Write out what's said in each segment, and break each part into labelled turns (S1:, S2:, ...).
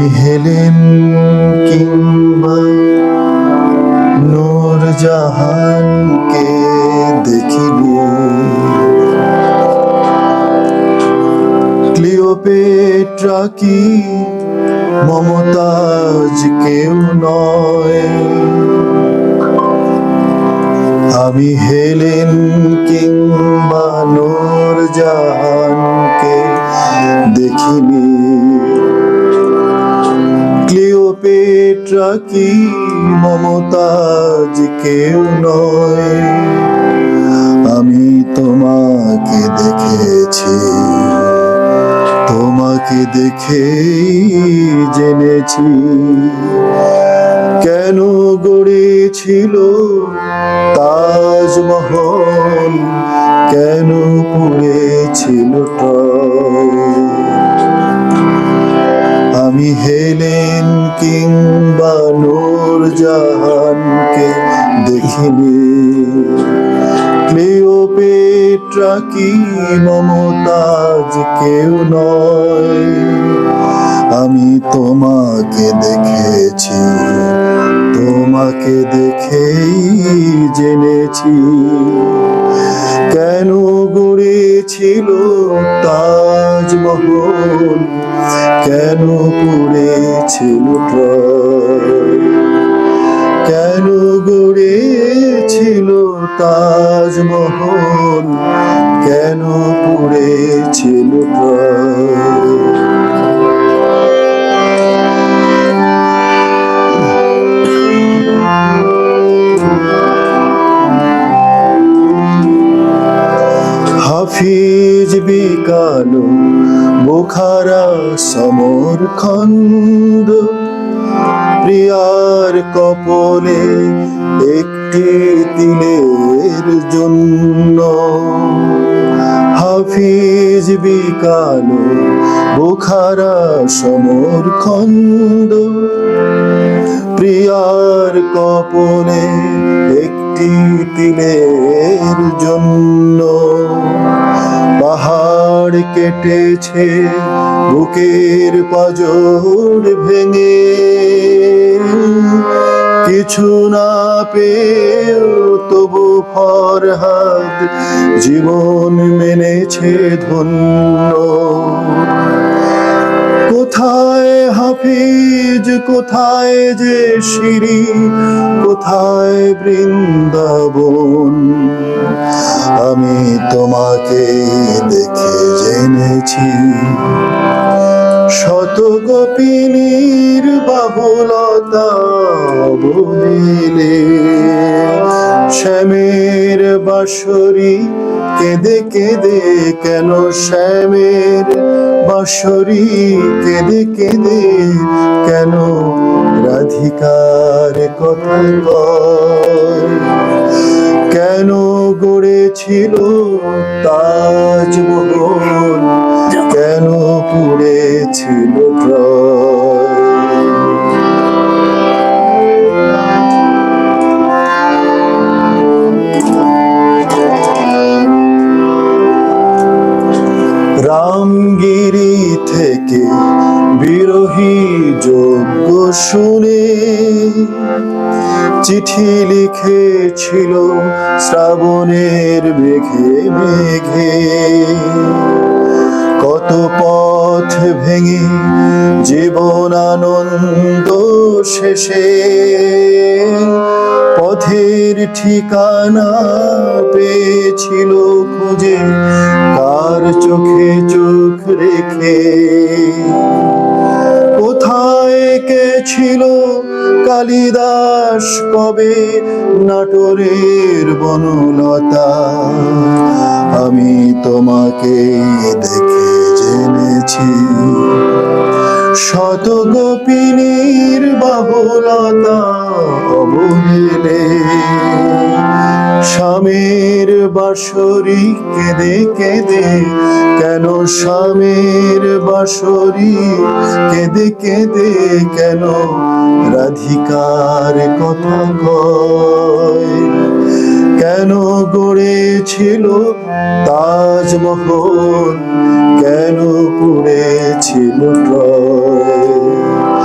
S1: আমি হেলেন কিংবা নূরজাহানকে দেখিনি, ক্লিওপেট্রা কি মমতাজ কেউ নয়। আমি হেলেন কিংবা নূরজাহানকে দেখিনি, ক্লিওপেট্রা কি মমতাজ কেউ নয়। আমি তোমাকে দেখেছি, তোমাকে দেখেই জেনেছি কেন গড়েছিল তাজমহল, কেন পুড়েছিল ট্রয়। আমি হেলেন কিংবা নূরজাহানকে দেখিনি, ক্লিওপেট্রা কি মমতাজ কেউ নয়। আমি তোমাকে দেখেছি, তোমাকে দেখেই জেনেছি কেন গড়েছিল তাজমহল, কেন পুড়েছিল ট্রয়। কেন গড়েছিল তাজমহল, কেন পুড়েছিল ট্রয়। হাফিজ বিকালো বুখারা সমরখন্দ, প্রিয়ার কপলে একটি তিলের জন্য। হাফিজ বিকালো বুখারা সমরখন্দ, প্রিয়ার কপলে একটি তিলের জন্য। পাহাড় কেটেছে বুকের পাঁজর ভেঙে, কিছু না পেয়েও তবু ফরহাদ জীবন মেনেছে ধন্য। কোথায় হাফিজ, কোথায় যে সিঁড়ি, কোথায় বৃন্দাবন। আমি তোমাকে দেখে জেনেছি শত গোপিনীর বাহুলতা বলিলে। শ্যামের বাঁশরি কেঁদে কেঁদে কেন, শ্যামের বাঁশরি কেঁদে কেঁদে কেন রাধিকার কথা কয়। কেন গড়েছিল তাজমহল, কেন পুড়েছিল ট্রয়। রামগিরি থেকে বিরহী যজ্ঞ শুনে চিঠি লিখেছিল শ্রাবণের মেঘে মেঘে। কত পথ ভেঙে জীবন আনন্দ শেষে, পথের ঠিকানা পেয়েছিল খুঁজে কার চোখে চোখ রেখে। কোথায় কে ছিল কালিদাস কবে, নাটোরের বনলতা। আমি তোমাকে দেখে জেনেছি শত গোপিনীর বাহুলতা অবহেলে। স্বামীর বাঁশরি কেঁদে কেঁদে কেন, স্বামীর বাঁশরি কেঁদে কেঁদে কেন রাধিকার কথা কয়। কেন গড়েছিল তাজমহল, কেন পুড়েছিল ট্রয়।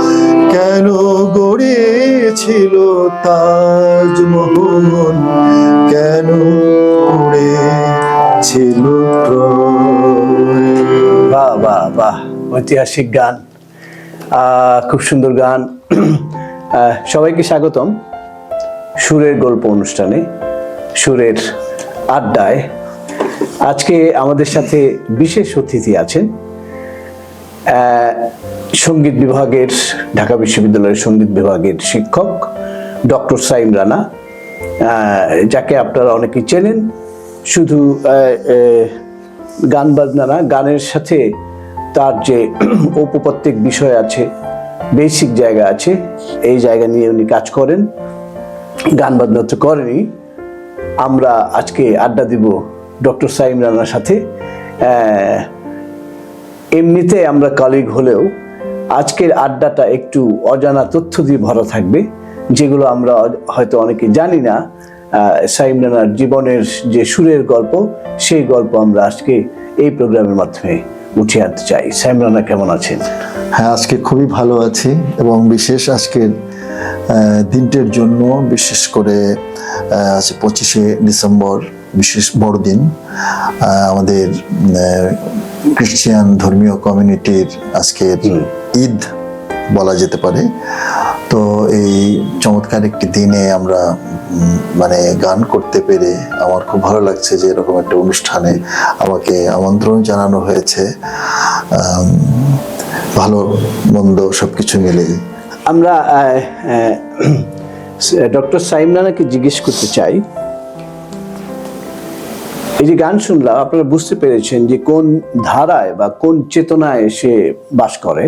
S1: ছিল তাজমহল, কেন উড়েছিল ট্রয়।
S2: বাহ বাহ বাহ, ঐতিহাসিক গান, খুব সুন্দর গান। সবাইকে স্বাগতম সুরের গল্প অনুষ্ঠানে, সুরের আড্ডায়। আজকে আমাদের সাথে বিশেষ অতিথি আছেন সঙ্গীত বিভাগের, ঢাকা বিশ্ববিদ্যালয়ের সঙ্গীত বিভাগের শিক্ষক ডক্টর সাইম রানা, যাকে আপনারা অনেকেই চেনেন। শুধু গান বাজনা না, গানের সাথে তার যে ঔপপত্তিক বিষয় আছে, বেসিক জায়গা আছে, এই জায়গা নিয়ে উনি কাজ করেন। গান বাজনা তো করেনি। আমরা আজকে আড্ডা দিব ডক্টর সাইম রানার সাথে। এমনিতে আমরা কলিগ হলেও আজকের আড্ডাটা একটু অজানা তথ্য দিয়ে ভরা থাকবে, যেগুলো আমরা হয়তো অনেকে জানি না। সাইম রানার জীবনের যে সুরের গল্প, সেই গল্প আমরা আজকে এই প্রোগ্রামের মাধ্যমে উঠিয়ে আনতে চাই। সাইম রানা কেমন আছেন?
S1: হ্যাঁ, আজকে খুবই ভালো আছি, এবং বিশেষ আজকের দিনটির জন্য, বিশেষ করে আছে 25শে ডিসেম্বর, বিশেষ বড়দিন। আমাদের খ্রিস্টান ধর্মীয় কমিউনিটির আজকের ঈদ বলা যেতে পারে। তো এই চমৎকার একটি দিনে আমরা মানে গান করতে পেরে আমার খুব ভালো লাগছে যে এরকম একটা অনুষ্ঠানে আমাকে আমন্ত্রণ জানানো হয়েছে। ভালো মন্দ সবকিছু মিলে
S2: আমরা ডক্টর সাইম রানাকে জিজ্ঞেস করতে চাই, এই যে গান শুনলাম, আপনারা বুঝতে পেরেছেন যে কোন ধারায় বা কোন চেতনায় সে বাস করে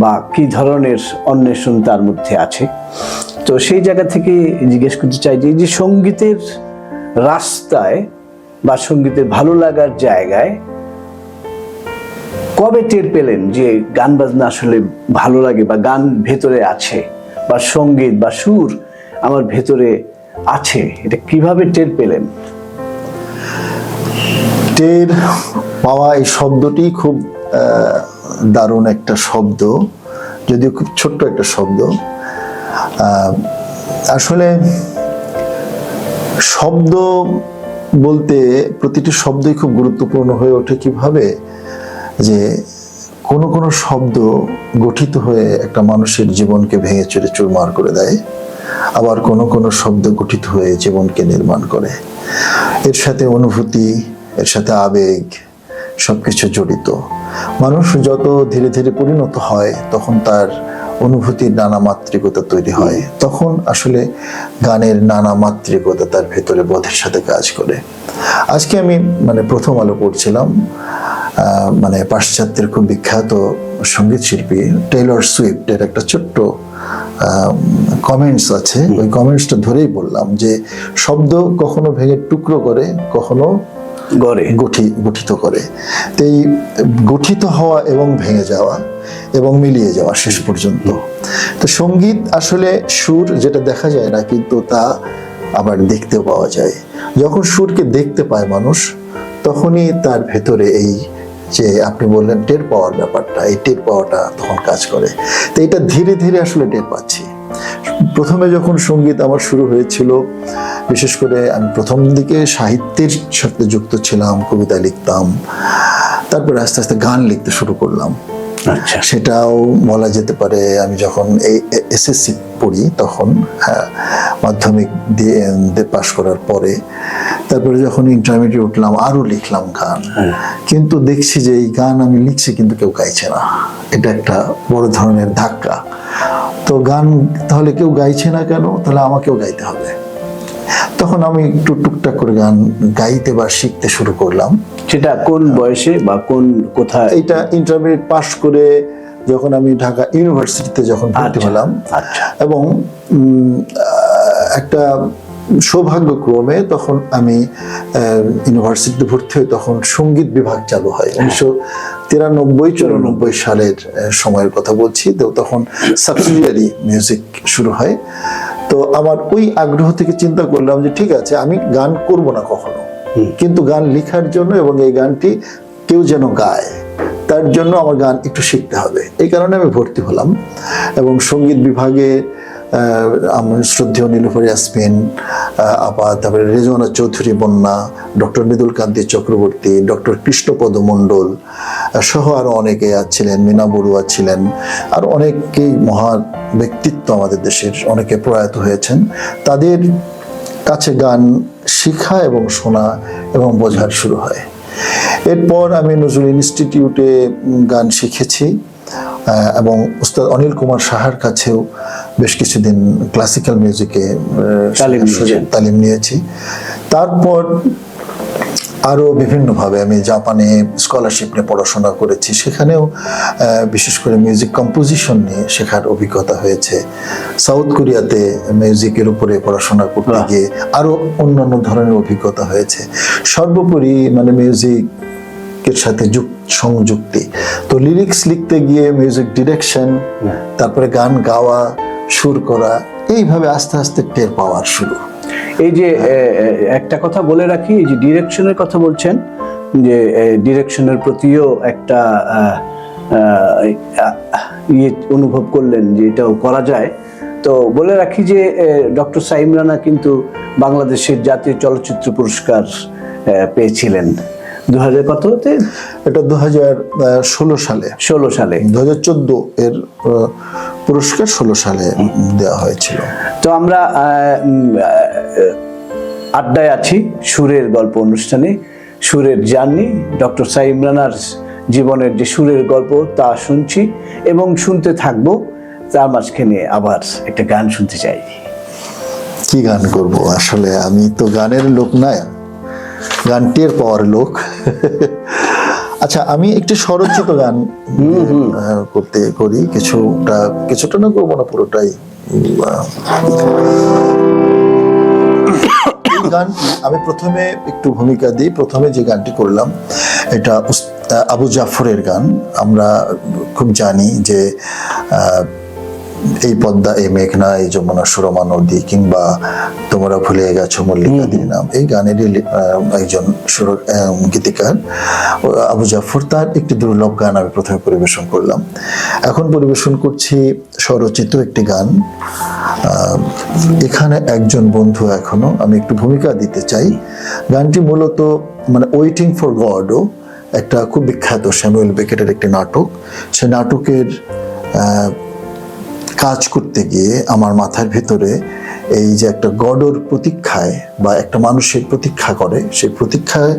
S2: বা কি ধরনের অন্বেষণ তার মধ্যে আছে। তো সেই জায়গা থেকে জিজ্ঞেস করতে চাই যে এই যে সঙ্গীতের রাস্তায় বা সঙ্গীতের ভালো লাগার জায়গায় কবে টের পেলেন যে গান বাজনা আসলে ভালো লাগে, বা গান ভেতরে আছে, বা সঙ্গীত বা সুর আমার ভেতরে আছে? এটা কিভাবে টের পেলেন?
S1: টের পাওয়া, এই শব্দটি খুব দারুণ একটা শব্দ, যদিও খুব ছোট্ট একটা শব্দ। আসলে শব্দ বলতে প্রতিটি শব্দই খুব গুরুত্বপূর্ণ হয়ে ওঠে। কিভাবে যে কোনো কোনো শব্দ গঠিত হয়ে একটা মানুষের জীবনকে ভেঙে চুরে চুরমার করে দেয়, আবার কোনো কোনো শব্দ গঠিত হয়ে জীবনকে নির্মাণ করে। এর সাথে অনুভূতি, এর সাথে আবেগ, সবকিছু জড়িত। মানুষ যত ধীরে ধীরে পরিণত হয়, তখন তার অনুভূতির নানা মাত্রিকতা তৈরি হয়। তখন আসলে গানের নানা মাত্রিকতা তার ভেতরে বোধের সাথে কাজ করে। আজকে আমি মানে প্রথম আলো পড়ছিলাম, মানে পাশ্চাত্যের খুব বিখ্যাত সঙ্গীত শিল্পী টেইলর সুইফটের একটা ছোট্ট কমেন্টস আছে। ওই কমেন্টসটা ধরেই বললাম যে শব্দ কখনো ভেঙে টুকরো করে, কখনো গঠিত করে। তো এই গঠিত হওয়া এবং ভেঙে যাওয়া এবং মিলিয়ে যাওয়া শেষ পর্যন্ত। তো সঙ্গীত আসলে সুর যেটা দেখা যায় না, কিন্তু তা আবার দেখতেও পাওয়া যায়। যখন সুরকে দেখতে পায় মানুষ, তখনই তার ভেতরে এই যে আপনি বললেন টের পাওয়ার ব্যাপারটা, এই টের পাওয়াটা তখন কাজ করে। তো এটা ধীরে ধীরে আসলে টের পাচ্ছি। প্রথমে যখন সঙ্গীত আমার শুরু হয়েছিল, বিশেষ করে আমি প্রথম দিকে সাহিত্যের সাথে যুক্ত ছিলাম, কবিতা লিখতাম। তারপরে আস্তে আস্তে গান লিখতে শুরু করলাম।
S2: আচ্ছা,
S1: সেটাও বলা যেতে পারে আমি যখন এই এসএসসি পড়ি তখন, হ্যাঁ, মাধ্যমিক দিয়ে পাশ করার পরে। তারপরে যখন ইন্টারমিডিয়েট উঠলাম, আরও লিখলাম গান। কিন্তু দেখছি যে এই গান আমি লিখছি কিন্তু কেউ গাইছে না। এটা একটা বড় ধরনের ধাক্কা। তো গান তাহলে কেউ গাইছে না কেন, তাহলে আমাকেও গাইতে হবে। তখন আমি একটু টুকটাক করে গান গাইতে বা শিখতে শুরু করলাম।
S2: সেটা কোন বয়সে বা কোন কোথায়?
S1: এটা ইন্টারমিডিয়েট পাশ করে যখন আমি ঢাকা ইউনিভার্সিটিতে যখন ভর্তি হলাম, এবং একটা সৌভাগ্যক্রমে তখন আমি ইউনিভার্সিটিতে ভর্তি হই, তখন সঙ্গীত বিভাগ চালু হয়। 1993-94 সালের সময়ের কথা বলছি। তো তখন সাবসিডিয়ারি মিউজিক শুরু হয়। তো আমার ওই আগ্রহ থেকে চিন্তা করলাম যে ঠিক আছে, আমি গান করব না কখনো, কিন্তু গান লেখার জন্য এবং এই গানটি কেউ যেন গায়, তার জন্য আমার গান একটু শিখতে হবে। এই কারণে আমি ভর্তি হলাম এবং সঙ্গীত বিভাগে আমার শ্রদ্ধেয় নীলুফার ইয়াসমিন আপা, তারপরে রেজওয়ানা চৌধুরী বন্যা, ডক্টর মৃদুল কান্তি চক্রবর্তী, ডক্টর কৃষ্ণপদ মণ্ডল সহ আরো অনেকে ছিলেন, মিনা বড়ুয়া ছিলেন, আর অনেকেই মহান ব্যক্তিত্ব আমাদের দেশের, অনেকে প্রয়াত হয়েছেন। তাদের কাছে গান শিখা এবং শোনা এবং বোঝার শুরু হয়। এরপর আমি নজরুল ইনস্টিটিউটে গান শিখেছি এবং উস্তাদ অনিল কুমার সাহার কাছেও বেশ কিছুদিন ক্লাসিক্যাল মিউজিকে তালিম নিয়েছি। তারপর আরও বিভিন্নভাবে আমি জাপানে স্কলারশিপ নিয়ে পড়াশোনা করেছি, সেখানেও বিশেষ করে মিউজিক কম্পোজিশন নিয়ে শেখার অভিজ্ঞতা হয়েছে। সাউথ কোরিয়াতে মিউজিকের উপরে পড়াশোনা করতে গিয়ে আরও অন্যান্য ধরনের অভিজ্ঞতা হয়েছে। সর্বোপরি মানে মিউজিকের সাথে সংযুক্তি, তো লিরিক্স লিখতে গিয়ে মিউজিক ডিরেকশন, তারপরে গান গাওয়া, সুর করা, এইভাবে আস্তে আস্তে টের পাওয়ার শুরু।
S2: এই যে একটা কথা বলে রাখি, এই যে ডিরেকশনের কথা বলছেন, যে ডিরেকশনের প্রতিও একটা অনুভব করলেন যে এটাও করা যায়, তো বলে রাখি যে ডক্টর সাইম রানা কিন্তু বাংলাদেশের জাতীয় চলচ্চিত্র পুরস্কার পেয়েছিলেন 2000 কততে?
S1: এটা 2016 সালে। 2014 এর পুরস্কার 16 সালে দেওয়া হয়েছিল।
S2: তো আমরা আড্ডায় আছি সুরের গল্প অনুষ্ঠানে, সুরের জার্নি, ডক্টর সাইম রানার জীবনের যে সুরের গল্প তা শুনছি এবং শুনতে থাকবো। তার মাঝখানে আবার একটা গান শুনতে চাই।
S1: কি গান করব? আসলে আমি তো গানের লোক না, গান টের পাওয়ার লোক। আচ্ছা, আমি একটি স্বরচিত গান করি, কিছুটা না, করবো না পুরোটাই। গান আমি প্রথমে একটু ভূমিকা দিই। প্রথমে যে গানটি করলাম এটা আবু জাফরের গান। আমরা খুব জানি যে এই পদ্মা, এই মেঘনা, এই যমুনা সুরমা নদী, কিংবা তোমরা ভুলে গেছো মল্লিকাদির নাম, এই গানেরই একজন গীতিকার আবু জাফর। তার একটি দুর্লভ গান আমি প্রথমে পরিবেশন করলাম। এখন পরিবেশন করছি স্বরচিত একটি গান। এখানে একজন বন্ধু এখনো, আমি একটু ভূমিকা দিতে চাই। গানটি মূলত মানে ওয়েটিং ফর গডও একটা খুব বিখ্যাত স্যামুয়েল বেকেটের একটি নাটক। সে নাটকের কাজ করতে গিয়ে আমার মাথার ভিতরে এই যে একটা গডর প্রতীক্ষায় বা একটা মানুষের প্রতীক্ষা করে, সেই প্রতীক্ষায়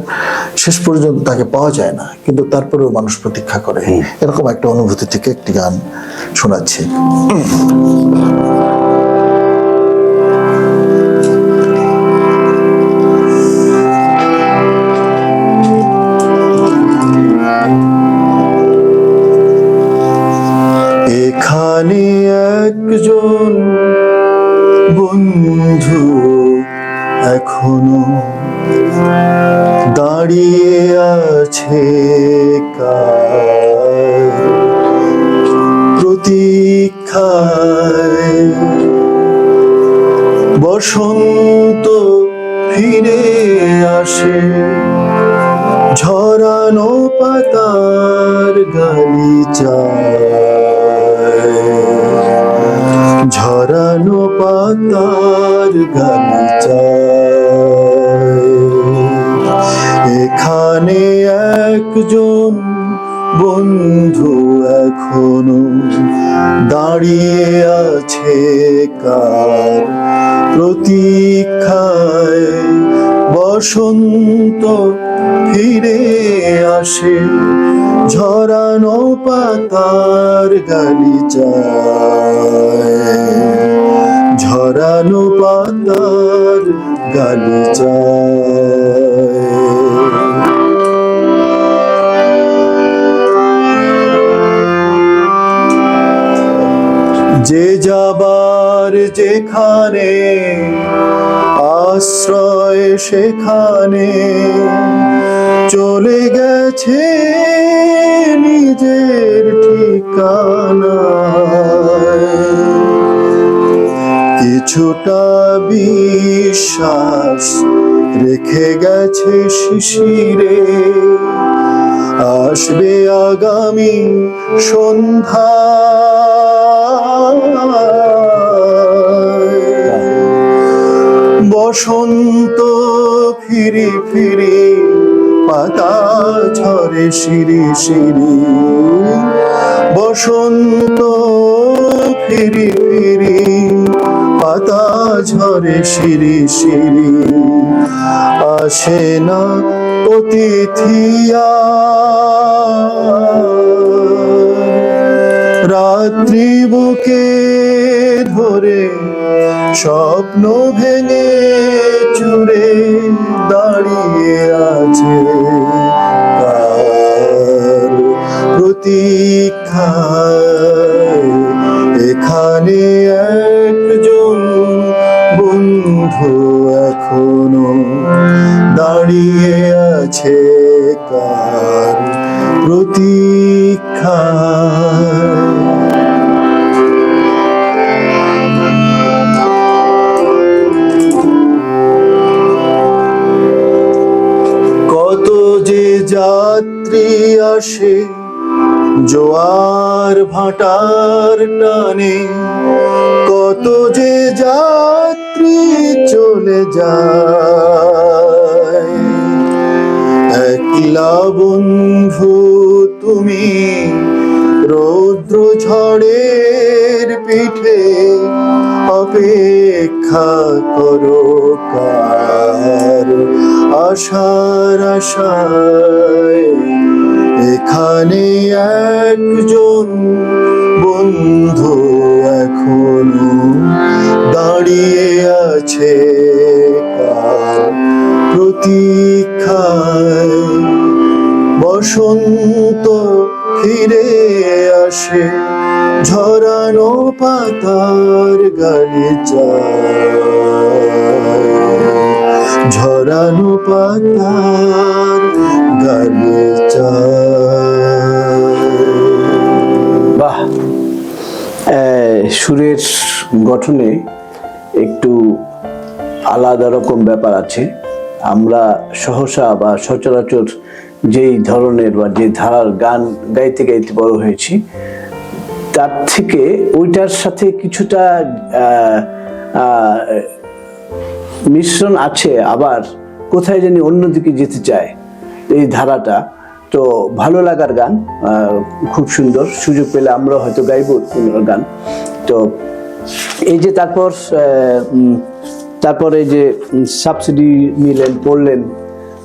S1: শেষ পর্যন্ত তাকে পাওয়া যায় না, কিন্তু তারপরেও মানুষ প্রতীক্ষা করে, এরকম একটা অনুভূতি থেকে একটি গান শোনাচ্ছি। এখানে একজন বন্ধু এখনো দাঁড়িয়ে আছে, কার প্রতীক্ষায়। বসন্ত ফিরে আসে, ঝরানো পাতার গালিচায়, ঝরানো পাতার গালিচায়। এখানে একজন বন্ধু এখনো দাঁড়িয়ে আছে, কার প্রতীক্ষায়। বসন্ত ফিরে আসে, ঝরানো পাতার গালিচায়, ঝরানো পাতার গালিচায়। যে যাবার যেখানে আশ্রয়, সেখানে চলে গেছে নিজের ঠিকানায়। কিছুটা বিশ্বাস রেখে গেছে শিশিরে, আসবে আগামী সন্ধ্যা। বসন্ত ফিরি ফিরি পাতা ঝরে শিরি শিরি, বসন্ত ফিরি ফিরি পাতা ঝরে শিরি শিরি, আসে না অতিথিয়া রাত্রি বুকে ধরে স্বপ্ন ভেঙে চুরে দাঁড়িয়ে আছে কার প্রতীক্ষায়, এখানে একজন বন্ধু এখনো দাঁড়িয়ে আছে কার প্রতীক্ষায়। কত যে যাত্রী আসে জোয়ার ভাটার টানে, কত যে যাত্রী চলে যায়, একলা বন্ধু তুমি রৌদ্র ঝড়ের পিঠে অপেক্ষা করো কার আশার আশায়, এখানে একজন বন্ধু এখনো দাঁড়িয়ে আছে কার প্রতীক্ষায়। বসন্ত ফিরে আসে ঝরানো পাতার গালিচায়, ঝরানো পাতার গালিচায়।
S2: বাহ, সুরের গঠনে একটু আলাদা রকম ব্যাপার আছে। আমরা সহসা বা সচরাচর যেই ধরনের বা যে ধারার গান গাইতে গাইতে বড় হয়েছি, তার থেকে ওইটার সাথে কিছুটা মিশ্রণ আছে, আবার কোথায় জানি অন্যদিকে যেতে চায় এই ধারাটা। তো ভালো লাগার গান, খুব সুন্দর। সুযোগ পেলে আমরা হয়তো গাইবো গান। তো এই যে তারপরে যে সাবসিডি নিলেন, পড়লেন,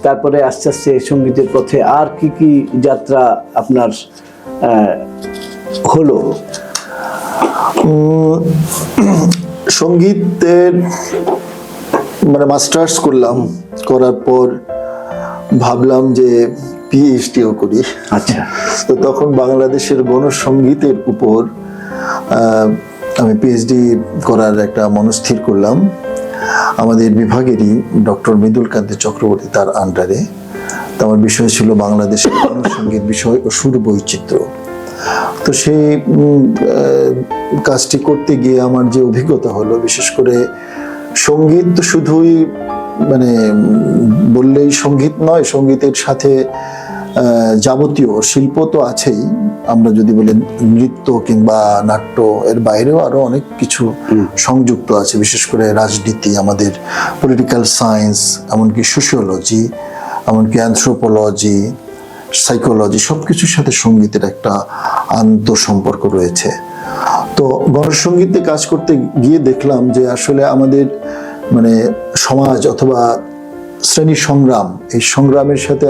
S2: তারপরে আস্তে আস্তে সঙ্গীতের পথে আর কি কি যাত্রা আপনার হলো?
S1: সঙ্গীতের মানে মাস্টার্স করলাম, করার পর ভাবলাম যে পিএইচডিও করি।
S2: আচ্ছা।
S1: তো তখন বাংলাদেশের গণসঙ্গীতের উপর আমি পিএইচডি করার একটা মনস্থির করলাম। আমাদের বিভাগেরই ডক্টর মৃদুল কান্তি চক্রবর্তী, তার আন্ডারে। তো আমার বিষয় ছিল বাংলাদেশের গণসঙ্গীত বিষয় ও সুর বৈচিত্র্য। তো সেই কাজটি করতে গিয়ে আমার যে অভিজ্ঞতা হলো, বিশেষ করে সঙ্গীত তো শুধুই মানে বললেই সঙ্গীত নয়, সঙ্গীতের সাথে যাবতীয় শিল্প তো আছেই। আমরা যদি বলি নৃত্য কিংবা নাট্য, এর বাইরেও আরো অনেক কিছু সংযুক্ত আছে, বিশেষ করে রাজনীতি, আমাদের পলিটিক্যাল সায়েন্স, এমনকি সোশিওলজি, এমনকি অ্যানথ্রোপোলজি, সাইকোলজি, সবকিছুর সাথে সঙ্গীতের একটা আন্তঃসম্পর্ক রয়েছে। তো গণসঙ্গীতে কাজ করতে গিয়ে দেখলাম যে আসলে আমাদের মানে সমাজ অথবা শ্রেণী সংগ্রাম, এই সংগ্রামের সাথে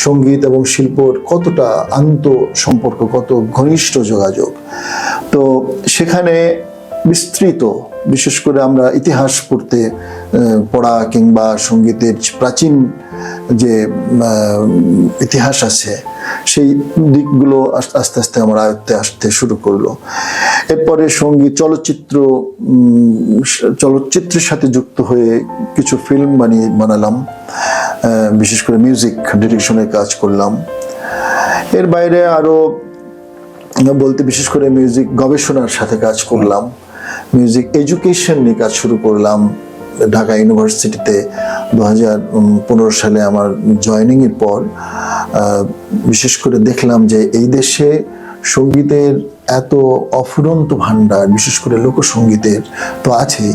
S1: সঙ্গীত এবং শিল্পর কতটা আন্তঃসম্পর্ক, কত ঘনিষ্ঠ যোগাযোগ। তো সেখানে বিস্তৃত, বিশেষ করে আমরা ইতিহাস পড়া কিংবা সঙ্গীতের প্রাচীন যে ইতিহাস আছে, সেই দিকগুলো আস্তে আস্তে আমার আয়ত্তে আসতে শুরু করলো। এরপরে সঙ্গীত চলচ্চিত্রের সাথে যুক্ত হয়ে কিছু ফিল্ম বানালাম, বিশেষ করে মিউজিক ডিরেকশনের কাজ করলাম। এর বাইরে আরো বলতে বিশেষ করে মিউজিক গবেষণার সাথে কাজ করলাম, মিউজিক এডুকেশন নিয়ে কাজ শুরু করলাম ঢাকা ইউনিভার্সিটিতে 2015 সালে আমার জয়েনিং এর পর। বিশেষ করে দেখলাম যে এই দেশে সঙ্গীতের এত অফুরন্ত ভাণ্ডার, বিশেষ করে লোকসঙ্গীতের তো আছেই,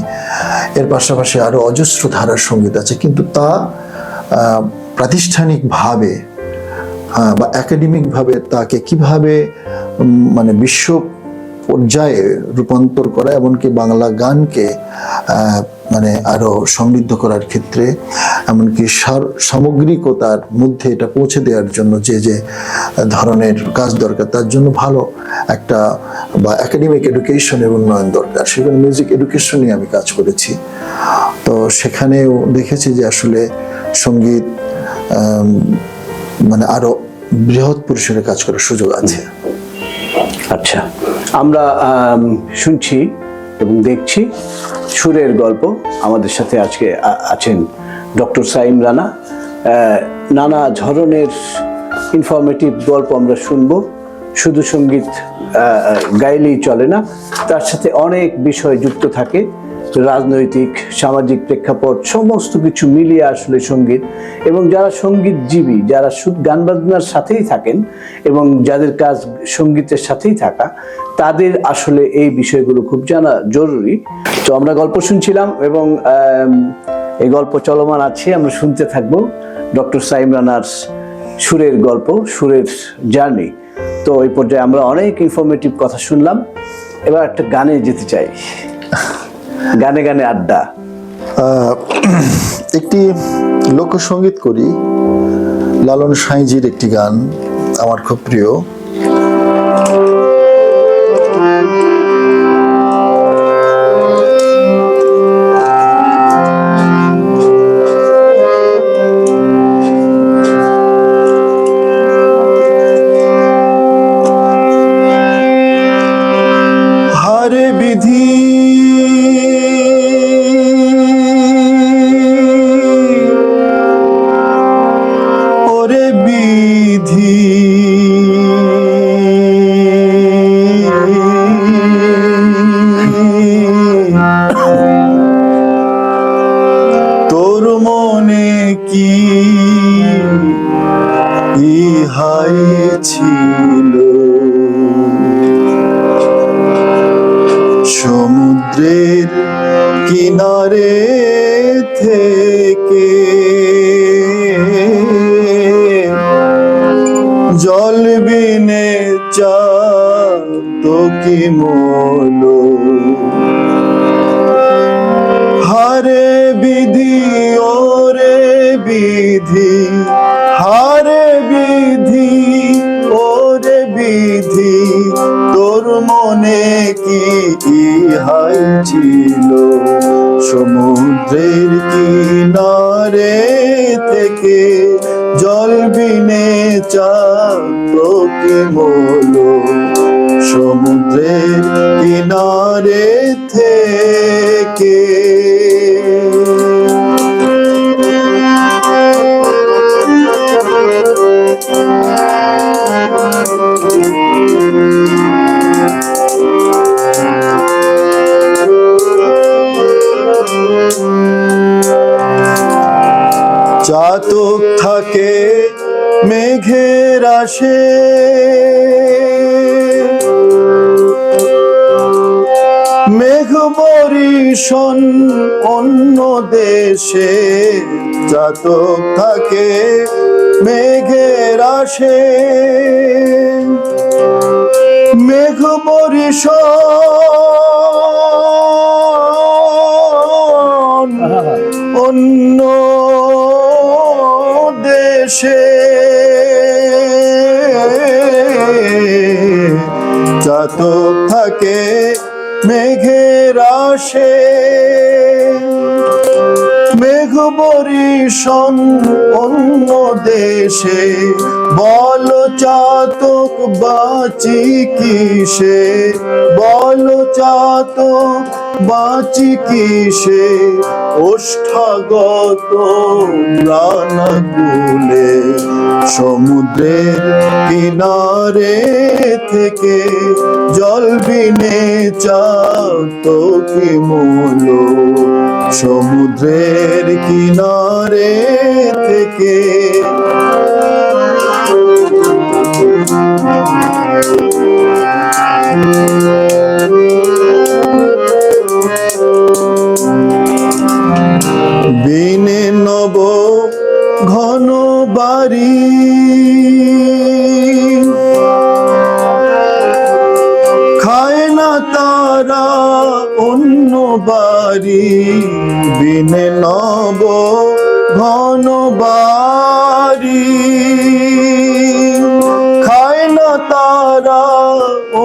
S1: এর পাশাপাশি আরো অজস্র ধারার সঙ্গীত আছে, কিন্তু তা প্রাতিষ্ঠানিকভাবে বা একাডেমিকভাবে তাকে কিভাবে মানে বিশ্ব পর্যায়ে রূপান্তর করা, এমনকি বাংলা গানকে মানে আরো সমৃদ্ধ করার ক্ষেত্রে, এমনকি সামগ্রিকতার মধ্যে এটা পৌঁছে দেওয়ার জন্য যে যে ধরনের কাজ দরকার, তার জন্য ভালো একটা বা একাডেমিক এডুকেশনের উন্নয়ন দরকার। সেখানে মিউজিক এডুকেশন নিয়ে আমি কাজ করেছি। তো সেখানেও দেখেছি যে আসলে সঙ্গীত মানে আরো বৃহৎ পরিসরে কাজ করার সুযোগ আছে।
S2: আচ্ছা, আমরা শুনছি এবং দেখছি সুরের গল্প। আমাদের সাথে আজকে আছেন ডক্টর সাইম রানা। নানা ধরনের ইনফরমেটিভ গল্প আমরা শুনবো। শুধু সঙ্গীত গাইলেই চলে না, তার সাথে অনেক বিষয় যুক্ত থাকে, রাজনৈতিক, সামাজিক প্রেক্ষাপট, সমস্ত কিছু মিলিয়ে আসলে সঙ্গীত। এবং যারা সঙ্গীতজীবী, যারা গান বাজনার সাথেই থাকেন এবং যাদের কাজ সঙ্গীতের সাথেই থাকা, তাদের আসলে এই বিষয়গুলো খুব জানা জরুরি। তো আমরা গল্প শুনছিলাম এবং এই গল্প চলমান আছে, আমরা শুনতে থাকবো ডক্টর সাইম রানার সুরের গল্প, সুরের জার্নি। তো এই পর্যায়ে আমরা অনেক ইনফরমেটিভ কথা শুনলাম, এবার একটা গানে যেতে চাই। গানে গানে আড্ডা।
S1: একটি লোকসঙ্গীত করি, লালন সাঁইজির একটি গান আমার খুব প্রিয়। হারে বিধি তোর মনে কি ইহাই ছিল, সমুদ্রের কিনারে থেকে জল বিনে তো কি মূল, হারে বিধি ওরে বিধি, হারে বিধি ওরে বিধি, তোর মনে কি ইহাই ছিল, সমুদ্রের কিনারে থেকে জল বিনে তো কি মূল, সমুদ্রের কিনারে থেকে। চাতক থাকে মেঘের আসে, মেঘ বরিশন অন্য দেশে, চাতক থাকে মেঘের আসে, মেঘ বরিশন অন্য দেশে, চাতক থাকে মেঘের আসে, মেঘ বরিশন অন্য দেশে, বল চাতক বাঁচি কিসে, বল চাতক বাঁচি কিসে, ওষ্ঠাগত প্রাণকুলে, সমুদ্রের কিনারে থেকে জল বিনে তো কি মূল, সমুদ্রের কিনারে থেকে। বিনে নব ঘন বাড়ি, খায় না তারা অন্য বাড়ি। বিনে নব ঘন বাড়ি, খায় না তারা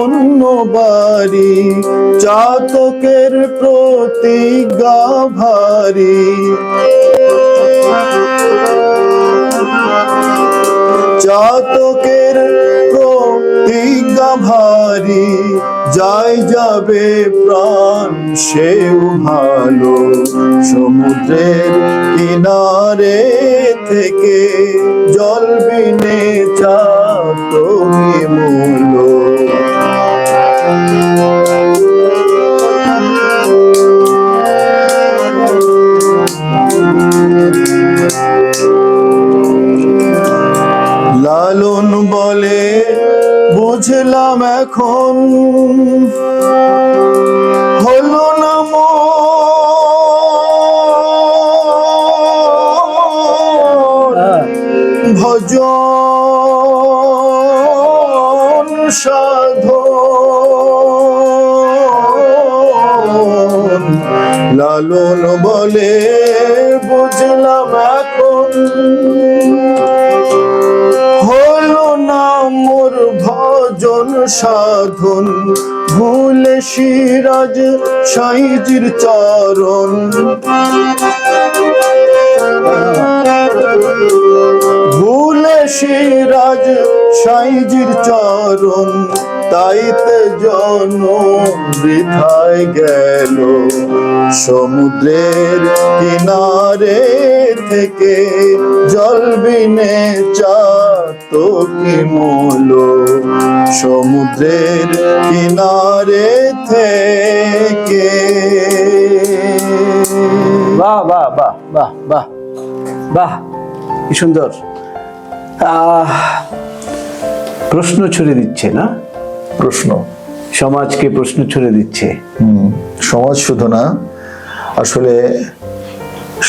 S1: অন্য বাড়ি। চাতকের প্রতিজ্ঞা ভারী, চাতকের প্রতিজ্ঞা ভারী। যাই যাবে প্রাণ সেও ভালো, সমুদ্রের কিনারে থেকে জল বিনে চাতকি মূল। লালন বলে বুঝলাম এখন, হলো না মন ভজন সাধন। লালন বলে বুঝলাম এখন, হলো না মোর ভজন সাধন। ভুলে সিরাজ সাইজির চরণ, ভুলে সিরাজ সাইজির চরণ। তাইতে জন্ম বৃথায় গেল, সমুদ্রের কিনারে থেকে জল বিনে চাতকি মূল। সমুদ্রের কিনারে থেকে।
S2: বাহ বাহ বাহ বাহ বাহ বাহ, কি সুন্দর। প্রশ্ন ছুড়ে দিচ্ছে না,
S1: প্রশ্ন
S2: সমাজকে প্রশ্ন ছুড়ে দিচ্ছে।
S1: সমাজ শুধু না, আসলে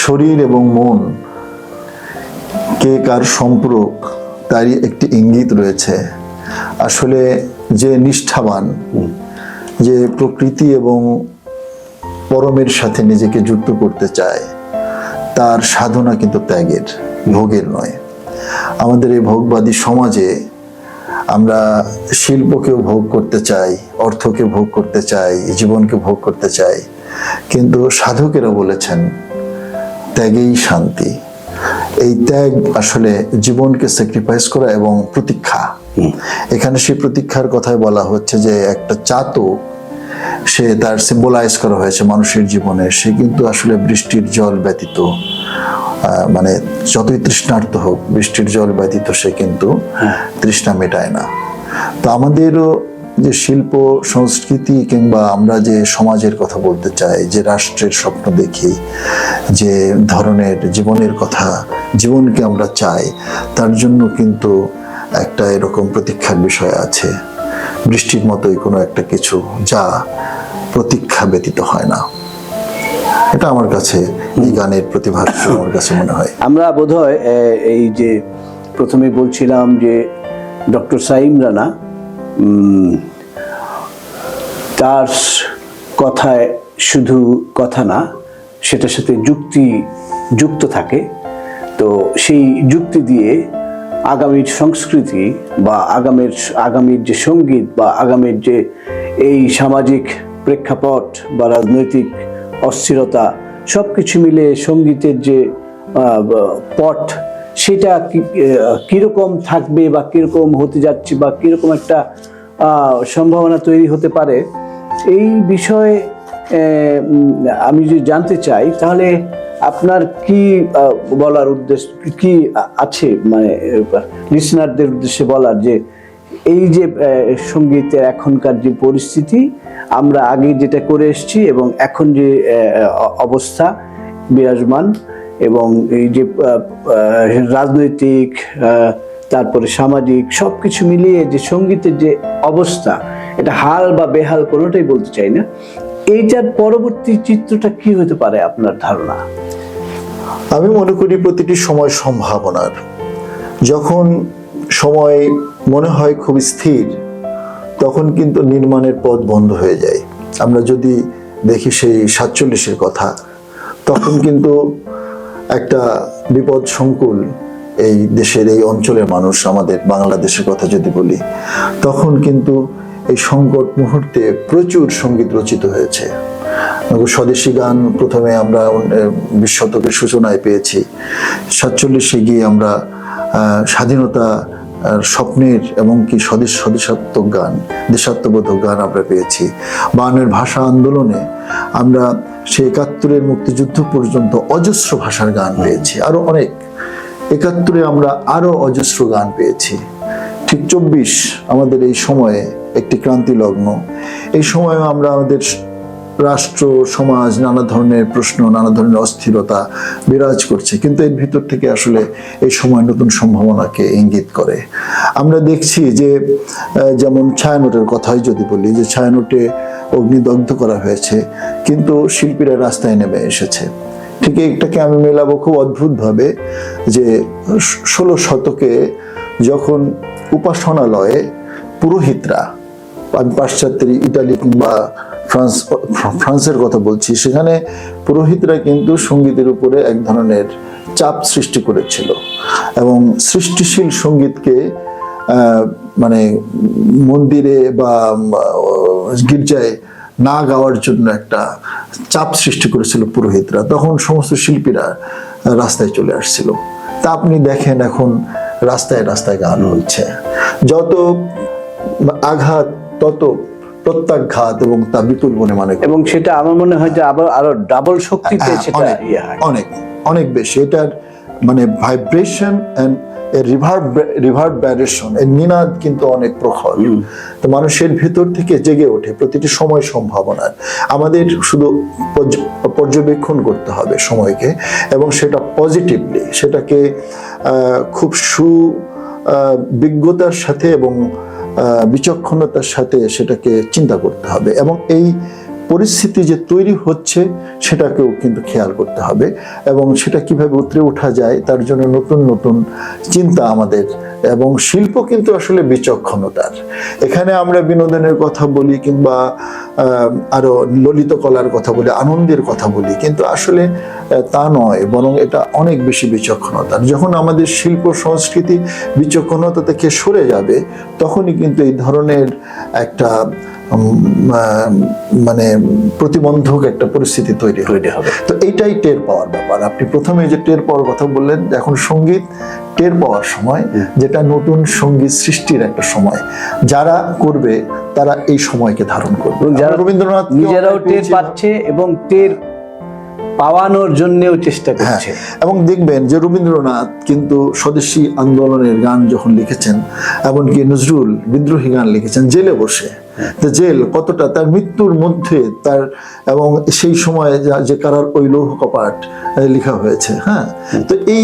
S1: শরীর এবং মন কে কার সম্পর্ক তারই একটি ইঙ্গিত রয়েছে। আসলে যে নিষ্ঠাবান, যে প্রকৃতি এবং পরমের সাথে নিজেকে যুক্ত করতে চায়, তার সাধনা কিন্তু ত্যাগের, ভোগের নয়। আমাদের এই ভোগবাদী সমাজে আমরা শিল্পকেও ভোগ করতে চাই, অর্থকে ভোগ করতে চাই, জীবনকে ভোগ করতে চাই, কিন্তু সাধকেরা বলেছেন ত্যাগেই শান্তি। এই ত্যাগ আসলে জীবনকে স্যাক্রিফাইস করা এবং প্রতীক্ষা। এখানে সেই প্রতীক্ষার কথাই বলা হচ্ছে যে একটা চাতক, সে তার সিম্বলাইজ করা হয়েছে মানুষের জীবনে। সে কিন্তু আসলে বৃষ্টির জল ব্যতীত, মানে যতই তৃষ্ণার্ত হোক, বৃষ্টির জল ব্যতীত সে কিন্তু তৃষ্ণা মেটায় না। তো আমাদেরও যে শিল্প সংস্কৃতি কিংবা আমরা যে সমাজের কথা বলতে চাই, যে রাষ্ট্রের স্বপ্ন দেখি, যে ধরনের জীবনের কথা, জীবনকে আমরা চাই, তার জন্য কিন্তু একটা এরকম প্রতীক্ষার বিষয় আছে। বৃষ্টির মতোই কোনো একটা কিছু যা প্রতীক্ষা ব্যতীত হয় না। এটা আমার কাছে এই গানের প্রতিভাস আমার কাছে মনে হয়।
S2: আমরা বোধহয় এই যে প্রথমে বলছিলাম যে ডক্টর সাইম রানা, তার কথায় শুধু কথা না, সেটার সাথে যুক্তি যুক্ত থাকে। তো সেই যুক্তি দিয়ে আগামীর সংস্কৃতি বা আগামীর যে সঙ্গীত বা আগামীর যে এই সামাজিক প্রেক্ষাপট বা রাজনৈতিক অস্থিরতা, সব কিছু মিলে সঙ্গীতের যে পট, সেটা কীরকম থাকবে বা কীরকম হতে যাচ্ছে বা কীরকম একটা সম্ভাবনা তৈরি হতে পারে, এই বিষয়ে আমি যদি জানতে চাই, তাহলে আপনার কি বলার উদ্দেশ্য কি আছে, মানে লিসনারদের উদ্দেশ্যে বলার, যে এই যে সঙ্গীতের এখনকার যে পরিস্থিতি, আমরা আগে যেটা করে এসেছি এবং এখন যে অবস্থা বিরাজমান, এবং এই যে রাজনৈতিক, তারপরে সামাজিক, সব কিছু মিলিয়ে যে সঙ্গীতের যে অবস্থা, এটা হাল বা বেহাল কোনোটাই বলতে চাই না, এইটার পরবর্তী চিত্রটা কি হতে পারে আপনার ধারণা?
S1: আমি মনে করি প্রতিটি সময় সম্ভাবনার। যখন সময় মনে হয় খুব স্থির, তখন কিন্তু নির্মাণের পথ বন্ধ হয়ে যায়। আমরা যদি দেখি সেই 47-এর কথা, তখন কিন্তু একটা বিপদ সংকুল এই দেশের এই অঞ্চলের মানুষ, আমাদের বাংলাদেশের কথা যদি বলি, তখন কিন্তু এই সংকট মুহূর্তে প্রচুর সঙ্গীত রচিত হয়েছে। স্বদেশী গান প্রথমে আমরা 20 শতকের সূচনায় পেয়েছি। 47-এ গিয়ে আমরা স্বাধীনতা স্বপ্নের এবং কি স্বদেশাত্মক গান, দেশাত্মবোধক গান আমরা পেয়েছি। 52-এর ভাষা আন্দোলনে আমরা সেই 71-এর মুক্তিযুদ্ধ পর্যন্ত অজস্র ভাষার গান পেয়েছি, আরো অনেক। 71-এ আমরা আরো অজস্র গান পেয়েছি। ঠিক 24 আমাদের এই সময়ে একটি ক্রান্তি লগ্ন। এই সময়ে আমরা আমাদের রাষ্ট্র সমাজ, নানা ধরনের প্রশ্ন, নানা ধরনের অস্থিরতা বিরাজ করছে, কিন্তু এর ভিতর থেকে আসলে এই সময় নতুন সম্ভাবনাকে ইঙ্গিত করে। আমরা দেখছি যে যেমন ছায়ানটের কথাই যদি বলি, যে ছায়ানটে অগ্নিদগ্ধ করা হয়েছে, কিন্তু শিল্পীরা রাস্তায় নেমে এসেছে। ঠিক এটাকে আমি মেলাবো খুব অদ্ভুতভাবে, যে 16 শতকে যখন উপাসনালয়ে পুরোহিতরা, আমি পাশ্চাত্যের ইটালি কিংবা ফ্রান্সের কথা বলছি, সেখানে পুরোহিতরা কিন্তু সঙ্গীতের উপরে এক ধরনের চাপ সৃষ্টি করেছিল এবং সৃষ্টিশীল সঙ্গীতকে মানে মন্দিরে বা গির্জায় না গাওয়ার জন্য একটা চাপ সৃষ্টি করেছিল পুরোহিতরা। তখন সমস্ত শিল্পীরা রাস্তায় চলে আসছিল। তা আপনি দেখেন এখন রাস্তায় রাস্তায় গান হচ্ছে। যত আঘাত তত প্রত্যাঘাত, এবং তা বিপুল বনে মানে,
S2: এবং সেটা আমার মনে হয় যে আবার আরো ডাবল শক্তিতে সেটা
S1: অনেক অনেক বেশি। এটার মানে ভাইব্রেশন এন্ড রিভারবেরেশন, এর নিনাদ কিন্তু অনেক প্রখর। তো মানুষের ভিতর থেকে জেগে ওঠে প্রতিটি সময় সম্ভাবনার। আমাদের শুধু পর্যবেক্ষণ করতে হবে সময়কে, এবং সেটা পজিটিভলি, সেটাকে খুব বিজ্ঞতার সাথে এবং বিচক্ষণতার সাথে সেটাকে চিন্তা করতে হবে, এবং এই পরিস্থিতি যে তৈরি হচ্ছে সেটাকেও কিন্তু খেয়াল করতে হবে, এবং সেটা কিভাবে উতরে ওঠা যায় তার জন্য নতুন নতুন চিন্তা আমাদের। এবং শিল্প কিন্তু আসলে বিচক্ষণতার। এখানে আমরা বিনোদনের কথা বলি কিংবা আরো ললিত কলার কথা বলি, আনন্দের কথা বলি, কিন্তু আসলে তা নয়, বরং এটা অনেক বেশি বিচক্ষণতার। যখন আমাদের শিল্প সংস্কৃতি বিচক্ষণতা থেকে সরে যাবে, তখনই কিন্তু এই ধরনের একটা মানে প্রতিবন্ধক একটা পরিস্থিতি তৈরি হবে। তো এইটাই টের পাওয়ার ব্যাপার। আপনি প্রথমে যে টের পাওয়ার কথা বললেন, এখন সঙ্গীত টের পাওয়ার সময়, যেটা নতুন সঙ্গীত সৃষ্টির একটা সময়। যারা করবে তারা এই সময়কে ধারণ করবে।
S2: যারা রবীন্দ্রনাথ নিজেরাও টের পাচ্ছে এবং টের পাওয়ানোর জন্যও চেষ্টা করছে।
S1: এবং দেখবেন যে রবীন্দ্রনাথ কিন্তু স্বদেশী আন্দোলনের গান যখন লিখেছেন, এমনকি নজরুল বিদ্রোহী গান লিখেছেন জেলে বসে। তো জেল কতটা তার মৃত্যুর মধ্যে তার, এবং সেই সময় যে কারার ওই লৌহ কপাট লেখা হয়েছে। হ্যাঁ, তো এই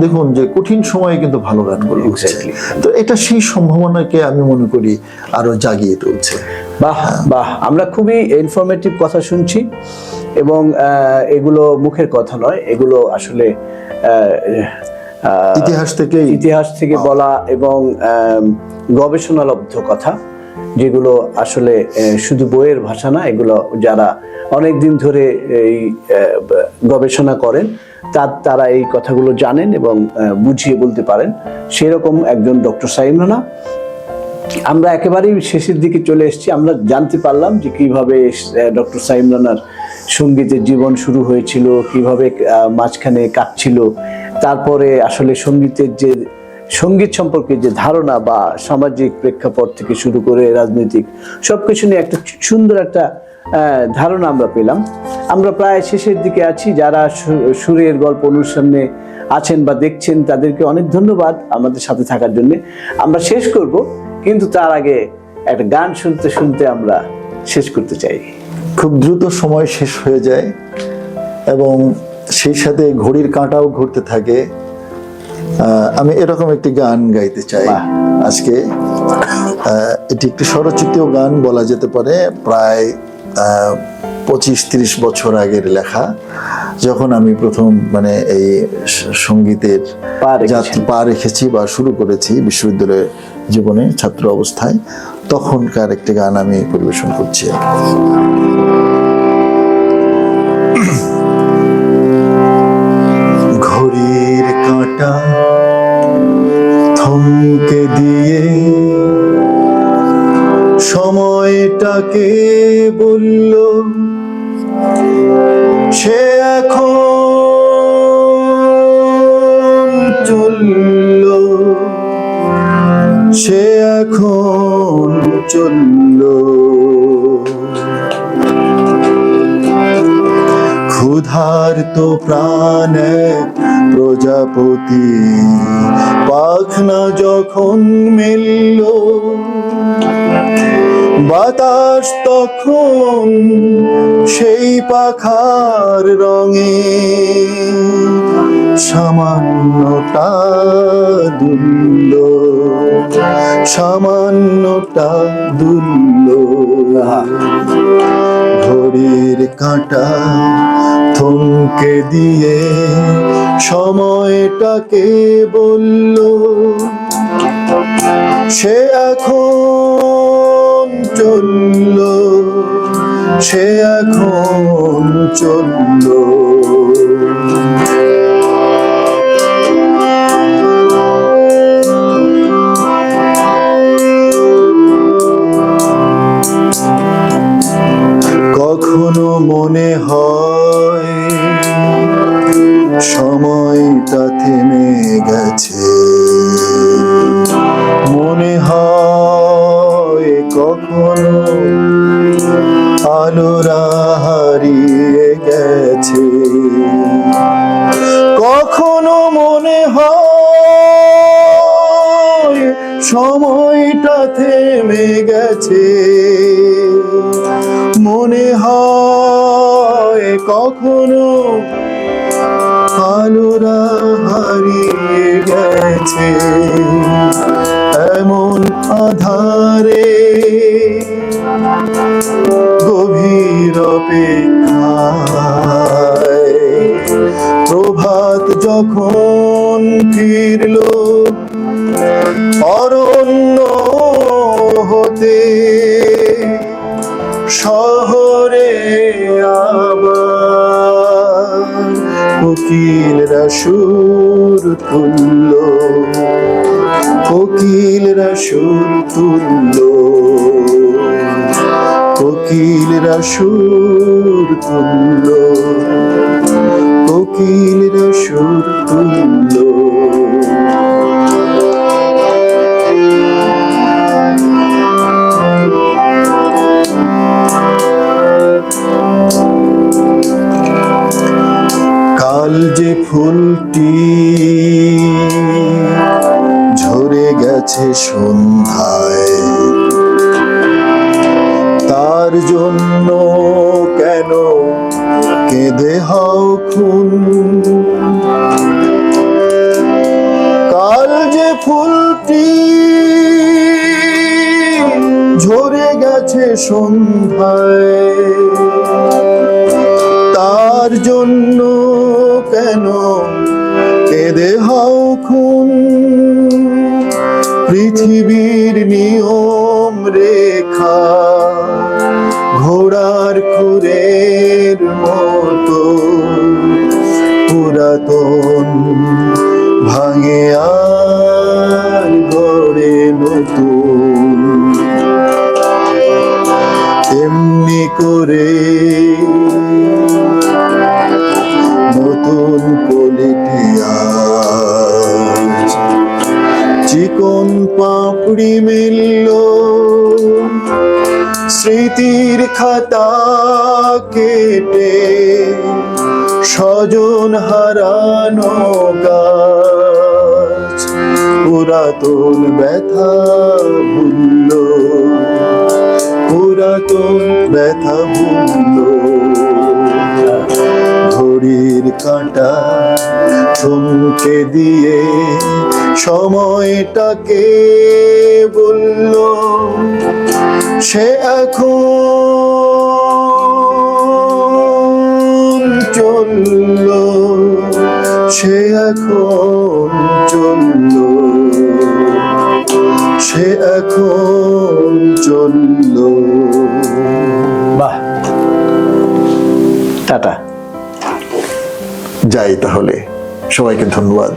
S1: দেখুন যে কঠিন সময়ে কিন্তু ভালো গানগুলো হচ্ছে। তো এটা সেই সম্ভাবনাকে আমি মনে করি আরো জাগিয়ে তুলছে।
S2: বাহ বাহ, আমরা খুবই ইনফরমেটিভ কথা শুনছি, এবং এগুলো মুখের কথা নয়, এগুলো আসলে ইতিহাস থেকে বলা এবং গবেষণালব্ধ কথা, যেগুলো আসলে শুধু বইয়ের ভাষা না। এগুলো যারা অনেক দিন ধরে এই গবেষণা করেন তারা এই কথাগুলো জানেন এবং বুঝিয়ে বলতে পারেন। সেরকম একজন ডক্টর সাইম রানা। আমরা একেবারেই শেষের দিকে চলে এসেছি। আমরা জানতে পারলাম যে কিভাবে ডক্টর সাইম রানার সঙ্গীতের জীবন শুরু হয়েছিল, কিভাবে মাঝখানে কাটছিল, তারপরে আসলে সঙ্গীত সম্পর্কে যে ধারণা বা সামাজিক প্রেক্ষাপট থেকে শুরু করে রাজনৈতিক সবকিছু নিয়ে একটা সুন্দর একটা ধারণা আমরা পেলাম। আমরা প্রায় শেষের দিকে আছি। যারা সুরের গল্প অনুষ্ঠানে আছেন বা দেখছেন, তাদেরকে অনেক ধন্যবাদ আমাদের সাথে থাকার জন্য। আমরা শেষ করব, কিন্তু তার আগে একটা গান শুনতে শুনতে আমরা শেষ করতে চাই।
S1: খুব দ্রুত সময় শেষ হয়ে যায় এবং সেই সাথে ঘড়ির কাঁটাও ঘুরতে থাকে। আমি এরকম একটি গান গাইতে চাই আজকে। এটি একটি স্বরচিত গান বলা যেতে পারে, প্রায় 25-30 বছর আগের লেখা। যখন আমি প্রথম মানে এই সঙ্গীতের পা রেখেছি বা শুরু করেছি বিশ্ববিদ্যালয় জীবনে ছাত্র অবস্থায়, তখনকার একটি গান আমি পরিবেশন করছি। ঘড়ির কাঁটা থমকে দিয়ে সময়টাকে বলল সে এখন চলল, সে এখন চলল। ক্ষুধার্ত প্রাণে প্রজাপতি পাখনা যখন মেলল, বাতাস তখন সেই পাখার রঙে সামান্যটা দুলল, সামান্যটা দুলল। ঘড়ির কাঁটা থমকে দিয়ে সময়টাকে বলল সে এখন চলল, সে এখন চলল। কখনো মনে হয় সময়টা থেমে গেছে, মনে হয় কখনো আলোরা হারিয়ে গেছে, কখনো মনে হয় সময়টা থেমে গেছে, মনে হয় কখনো আলোরা হারিয়ে গেছে। এমন আধারে গভীর অপেক্ষায় প্রভাত যখন ফিরল অরণ্য হতে, শহরে আবার কোকিলরা সুর তুলল, কোকিলরা সুর তুলল, কোকিলরা সুর তুলল, কোকিলরা সুর তুলল। কাল যে ফুলটি ঝরে গেছে সন্ধ্যায়, তার জন্য কেন কেঁদে হও খুন? কাল যে ফুলটি ঝরে গেছে সন্ধ্যায়, তার জন্য কেন কেঁদে হও খুন? পৃথিবীর নিয়ম রেখা ঘোড়ার খুরের মতো পুরাতন ভাঙে আর গড়ে নতুন, তেমনি করে নতুন কলিটি আজ চিকন পাপড়ি মিলল, স্মৃতির খাতা কেটে স্বজন হারানো গাছ পুরাতন ব্যথা ভুলল, পুরাতন ব্যথা ভুলল। ঘড়ির কাঁটা থমকে দিয়ে সময়টাকে বলল সে এখন চলল, সে এখন চলল, সে এখন চলল।
S2: বাহ, টাটা।
S1: যাই তাহলে, সবাইকে ধন্যবাদ।